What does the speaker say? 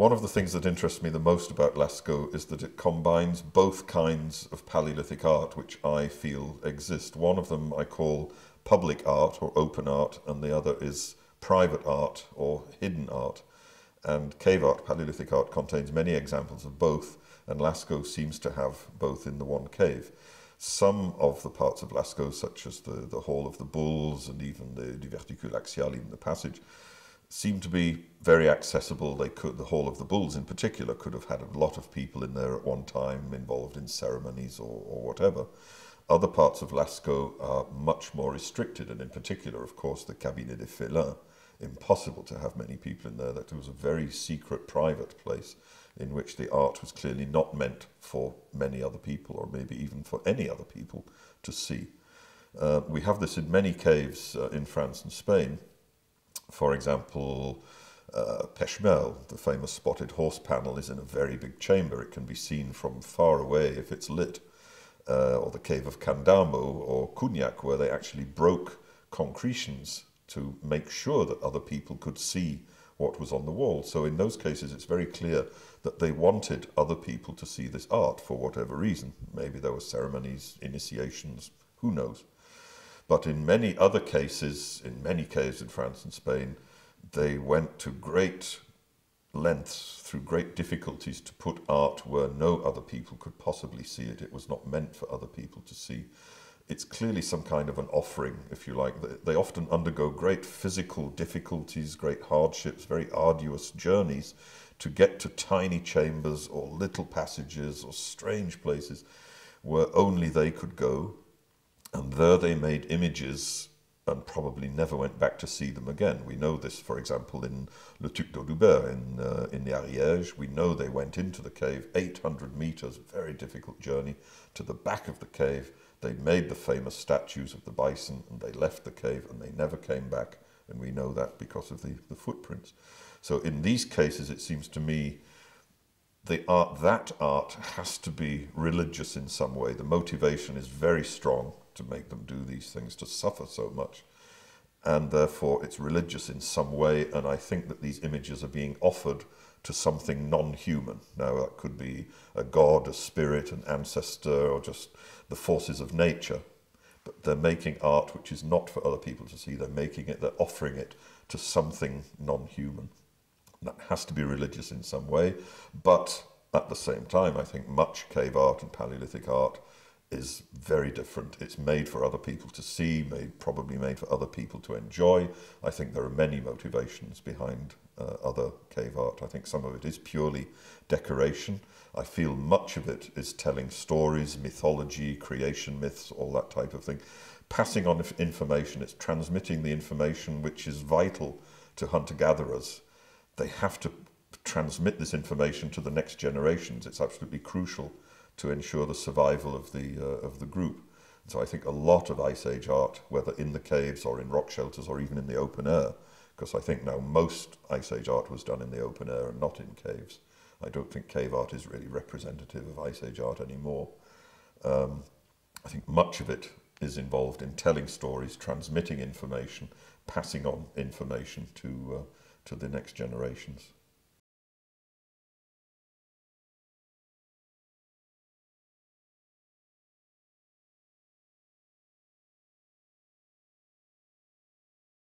One of the things that interests me the most about Lascaux is that it combines both kinds of Paleolithic art which I feel exist. One of them I call public art or open art, and the other is private art or hidden art. And cave art, Paleolithic art, contains many examples of both, and Lascaux seems to have both in the one cave. Some of the parts of Lascaux, such as the Hall of the Bulls and even the Diverticule Axial, even the passage, seem to be very accessible. The Hall of the Bulls in particular could have had a lot of people in there at one time involved in ceremonies or whatever. Other parts of Lascaux are much more restricted, and in particular, of course, the Cabinet des Félins. Impossible to have many people in there. That it was a very secret, private place in which the art was clearly not meant for many other people, or maybe even for any other people to see. We have this in many caves in France and Spain. For example, Pechmerle, the famous spotted horse panel, is in a very big chamber. It can be seen from far away if it's lit. Or the cave of Candamo or Cugnac, where they actually broke concretions to make sure that other people could see what was on the wall. So in those cases, it's very clear that they wanted other people to see this art for whatever reason. Maybe there were ceremonies, initiations, who knows. But in many other cases, in many caves in France and Spain, they went to great lengths, through great difficulties, to put art where no other people could possibly see it. It was not meant for other people to see. It's clearly some kind of an offering, if you like. They often undergo great physical difficulties, great hardships, very arduous journeys to get to tiny chambers or little passages or strange places where only they could go. And there they made images and probably never went back to see them again. We know this, for example, in Le Tuc d'Audubert in the Ariège. We know they went into the cave, 800 meters, very difficult journey, to the back of the cave. They made the famous statues of the bison, and they left the cave and they never came back. And we know that because of the footprints. So in these cases, it seems to me, that art has to be religious in some way. The motivation is very strong to make them do these things, to suffer so much. And therefore, it's religious in some way. And I think that these images are being offered to something non-human. Now, that could be a god, a spirit, an ancestor, or just the forces of nature. But they're making art which is not for other people to see. They're offering it to something non-human. That has to be religious in some way. But at the same time, I think much cave art and Paleolithic art is very different. It's made for other people to see, probably made for other people to enjoy. I think there are many motivations behind other cave art. I think some of it is purely decoration. I feel much of it is telling stories, mythology, creation myths, all that type of thing. Passing on information, it's transmitting the information which is vital to hunter-gatherers. They have to transmit this information to the next generations. It's absolutely crucial to ensure the survival of the group. And so I think a lot of Ice Age art, whether in the caves or in rock shelters or even in the open air, because I think now most Ice Age art was done in the open air and not in caves. I don't think cave art is really representative of Ice Age art anymore. I think much of it is involved in telling stories, transmitting information, passing on information to the next generations.